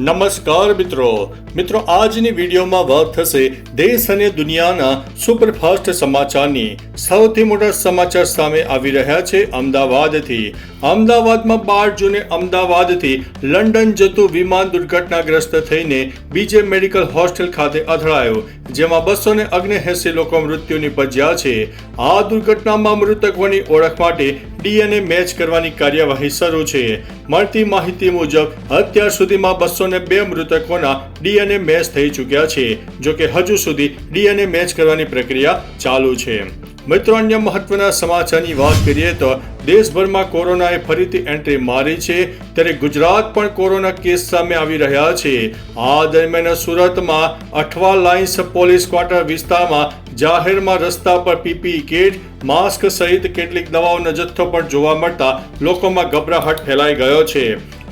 નમસ્કાર મિત્રો આજની વિડીયોમાં વાત થશે દેશ અને દુનિયાના સુપરફાસ્ટ સમાચારની. સૌથી મોટા સમાચાર સામે આવી રહ્યા છે અમદાવાદથી. અમદાવાદમાં 12 જૂને અમદાવાદથી લંડન જતું વિમાન દુર્ઘટનાગ્રસ્ત થઈને બીજે મેડિકલ હોસ્ટેલ ખાતે અથડાયું, જેમાં 279 લોકો મૃત્યુ નિપજ્યા છે. આ દુર્ઘટનામાં મૃતકોની ઓળખ માટે DNA મેચ કરવાની કાર્યવાહી શરૂ છે. મળતી માહિતી મુજબ અત્યાર સુધીમાં 202 મૃતકોના DNA મેચ થઈ ચૂક્યા છે. જોકે હજુ સુધી DNA મેચ કરવાની પ્રક્રિયા ચાલુ છે. મિત્રો, અન્ય મહત્વના સમાચારની વાત કરીએ તો દેશભરમાં કોરોનાએ ફરીથી એન્ટ્રી મારી છે, ત્યારે ગુજરાત પણ કોરોના કેસ સામે આવી રહ્યા છે. આ દરમિયાન સુરતમાં અઠવા લાઇન્સ પોલીસ ક્વાર્ટર વિસ્તારમાં જાહેરમાં રસ્તા પર PPE કિટ, માસ્ક સહિત કેટલીક દવાઓનો જથ્થો પણ જોવા મળતા લોકોમાં ગભરાહટ ફેલાઈ ગયો છે.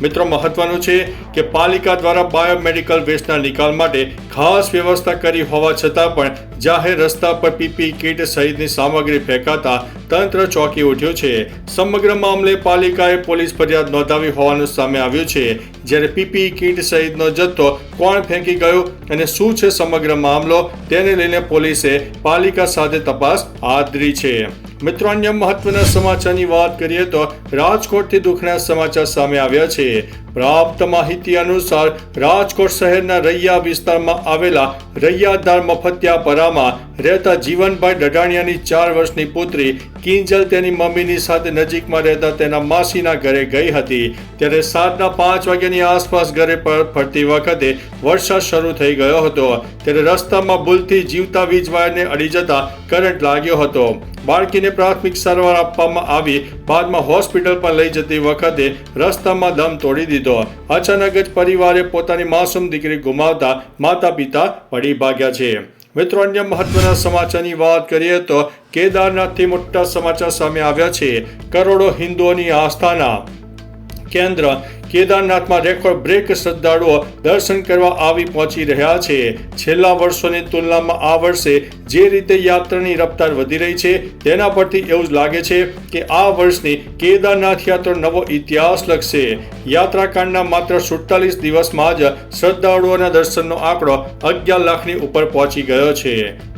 મિત્રો, મહત્વનું છે કે પાલિકા દ્વારા બાયોમેડિકલ વેસ્ટના નિકાલ માટે ખાસ વ્યવસ્થા કરી હોવા છતાં પણ જાહેર રસ્તા પર PPE કિટ સહિતની સામગ્રી ફેંકાતા તંત્ર ચોંકી ઉઠ્યું છે. સમગ્ર મામલે પાલિકાએ પોલીસ ફરિયાદ નોંધાવી હોવાનું સામે આવ્યું છે. જ્યારે PPE કિટ સહિતનો જથ્થો કોણ ફેંકી ગયો અને શું છે સમગ્ર મામલો, તેને લઈને પોલીસે પાલિકા સાથે તપાસ હાથ ધરી છે. મિત્રો, અન્ય મહત્વના સમાચારની વાત કરીએ તો રાજકોટથી દુઃખના સમાચાર સામે આવ્યા છે. પ્રાપ્ત માહિતી અનુસાર રાજકોટ શહેરના રૈયા વિસ્તારમાં આવેલા રૈયાધાર મફતિયાપરામાં રહેતા જીવનભાઈ ડઢાણિયાની 4 વર્ષની પુત્રી કિંજલ તેની મમ્મીની સાથે નજીકમાં રહેતા તેના માસીના ઘરે ગઈ હતી. ત્યારે સાંજના 5 વાગ્યાની આસપાસ ઘરે પર ફરતી વખતે વરસાદ શરૂ થઈ ગયો હતો. ત્યારે રસ્તામાં ભૂલથી જીવતા વીજ વાયરને અડી જતા કરંટ લાગ્યો હતો. બાળકીને પ્રાથમિક સારવાર આપવામાં આવી, બાદમાં હોસ્પિટલ પર લઈ જતી વખતે રસ્તામાં દમ તોડી દીધો. અચાનક જ પરિવારે પોતાની માસૂમ દીકરી ગુમાવતા માતા પિતા પડી ભાગ્યા છે. મિત્રો, અન્ય મહત્વના સમાચારની વાત કરીએ તો કેદારનાથથી મોટા સમાચાર સામે આવ્યા છે. કરોડો હિન્દુઓની આસ્થાના કેન્દ્ર કેદારનાથમાં રેકોર્ડ બ્રેક શ્રદ્ધાળુઓ દર્શન કરવા આવી પહોંચી રહ્યા છે. છેલ્લા વર્ષોની તુલનામાં આ વર્ષે જે રીતે યાત્રાની રફતાર વધી રહી છે તેના પરથી એવું લાગે છે કે આ વર્ષની કેદારનાથ યાત્રા નવો ઇતિહાસ લખશે. યાત્રાકાંડના માત્ર 47 દિવસમાં જ શ્રદ્ધાળુઓના દર્શનનો આંકડો 11 લાખની ઉપર પહોંચી ગયો છે.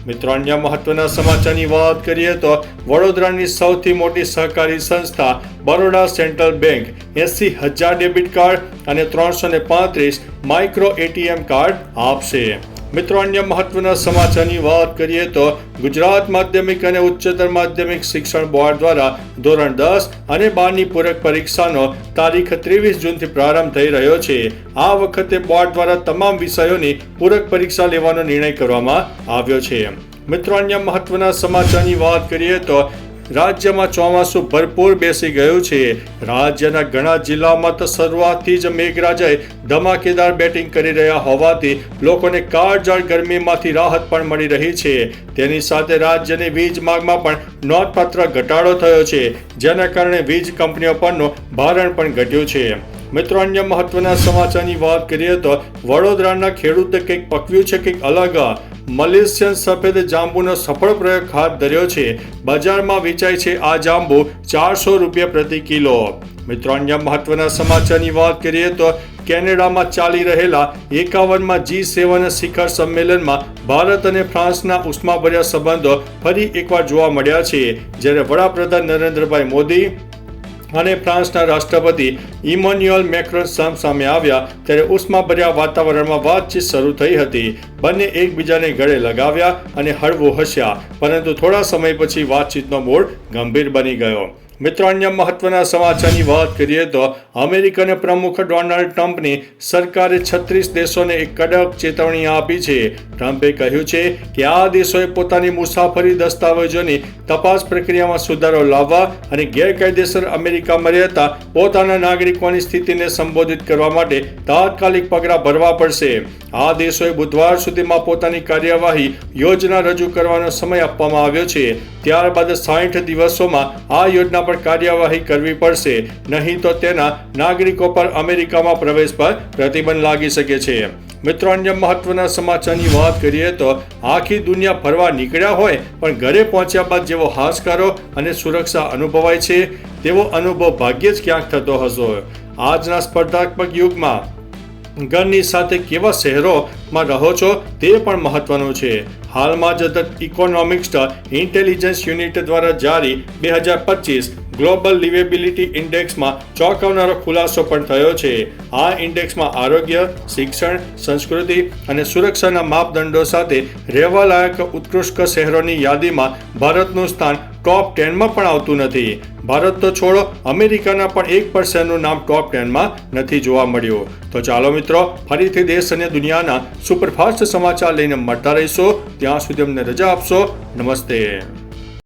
મિત્રો, અન્ય મહત્વના સમાચારની વાત કરીએ તો વડોદરાની સૌથી મોટી સહકારી સંસ્થા Baroda central bank 80,000 debit card અને 335 માઇક્રો ATM કાર્ડ આપશે. મિત્રો, અન્ય મહત્વના સમાચારની વાત કરીએ તો ગુજરાત માધ્યમિક અને ઉચ્ચતર માધ્યમિક શિક્ષણ બોર્ડ દ્વારા ધોરણ 10 અને 12ની પૂરક પરીક્ષાનો તારીખ 23 જૂનથી પ્રારંભ થઈ રહ્યો છે. આ વખતે બોર્ડ દ્વારા તમામ વિષયોની પૂરક પરીક્ષા લેવાનો નિર્ણય કરવામાં આવ્યો છે. મિત્રો, અન્ય મહત્વના સમાચારની વાત કરીએ તો રાજ્યમાં ચોમાસું ભરપૂર બેસી ગયું છે. રાજ્યના ઘણા જિલ્લાઓમાં તો શરૂઆતથી જ મેઘરાજાએ ધમાકેદાર બેટિંગ કરી રહ્યા હોવાથી લોકોને કાળઝાળ ગરમીમાંથી રાહત પણ મળી રહી છે. તેની સાથે રાજ્યની વીજ માંગમાં પણ નોંધપાત્ર ઘટાડો થયો છે, જેના કારણે વીજ કંપનીઓ પરનું ભારણ પણ ઘટ્યું છે. મિત્રો, અન્ય મહત્વના સમાચારની વાત કરીએ તો વડોદરાના ખેડૂતે કંઈક પકવ્યું છે કંઈક અલગ. મલેશિયન સફેદ જાંબુનો સફળ પ્રયોગ હાથ ધર્યો છે. બજારમાં વેચાય છે આ જાંબુ 400 રૂપિયા પ્રતિ કિલો. મિત્રો, અન્ય મહત્વના સમાચારની વાત કરીએ તો કેનેડામાં ચાલી રહેલા 51માં G7 શિખર સંમેલનમાં ભારત અને ફ્રાન્સના ઉષ્માભર્યા સંબંધો ફરી એકવાર જોવા મળ્યા છે. જ્યારે વડાપ્રધાન નરેન્દ્રભાઈ મોદી અને ફ્રાન્સના રાષ્ટ્રપતિ ઇમાન્યુઅલ મેક્રોન સામે આવ્યા ત્યારે ઉષ્માભર્યા વાતાવરણમાં વાતચીત શરૂ થઈ હતી. બંને એકબીજાને ગળે લગાવ્યા અને હળવું હસ્યા, પરંતુ થોડા સમય પછી વાતચીતનો મૂડ ગંભીર બની ગયો. મિત્રો, અન્ય મહત્વના સમાચારની વાત કરીએ તો અમેરિકન પ્રમુખ ડોનાલ્ડ ટ્રમ્પની સરકારે 36 દેશોને એક કડક ચેતવણી આપી છે. ટ્રમ્પે કહ્યું છે કે આ દેશોએ પોતાની મુસાફરી દસ્તાવેજોની તપાસ પ્રક્રિયામાં સુધારો લાવવા અને ગેરકાયદેસર અમેરિકામાં રહેતા પોતાના નાગરિકોની સ્થિતિને સંબોધિત કરવા માટે તાત્કાલિક પગલાં ભરવા પડશે. આ દેશોએ બુધવાર સુધીમાં પોતાની કાર્યવાહી યોજના રજૂ કરવાનો સમય આપવામાં આવ્યો છે. ત્યારબાદ 60 દિવસોમાં આ યોજના પર કાર્યવાહી કરવી પડશે, નહીં તો તેના નાગરિકો પર અમેરિકામાં પ્રવેશ પર પ્રતિબંધ લાગી શકે છે. મિત્રો, અન્ય મહત્વના સમાચારની વાત કરીએ તો આખી દુનિયા ફરવા નીકળ્યા હોય પણ ઘરે પહોંચ્યા બાદ જેવો હાશકારો અને સુરક્ષા અનુભવાય છે તેવો અનુભવ ભાગ્યે જ ક્યાંક થતો હશે. આજના સ્પર્ધાત્મક યુગમાં ઘરની સાથે કેવા શહેરોમાં રહો છો તે પણ મહત્વનું છે. હાલમાં જ ધ ઇકોનોમિક્સ ઇન્ટેલિજન્સ યુનિટ દ્વારા જારી 2025 ગ્લોબલ લિવેબિલિટી ઇન્ડેક્સમાં ચોંકાવનારો ખુલાસો પણ થયો છે. આ ઇન્ડેક્સમાં આરોગ્ય, શિક્ષણ, સંસ્કૃતિ અને સુરક્ષાના માપદંડો સાથે રહેવાલાયક ઉત્કૃષ્ટ શહેરોની યાદીમાં ભારતનું સ્થાન ટોપ 10માં પણ આવતું નથી. ભારત તો છોડો, અમેરિકાના પણ 1% નામ ટોપ 10માં નથી જોવા મળ્યું. તો ચાલો મિત્રો, ફરીથી દેશ અને દુનિયાના સુપરફાસ્ટ સમાચાર લઈને મળતા રહીશું. ત્યાં સુધી અમને રજા આપશો. નમસ્તે.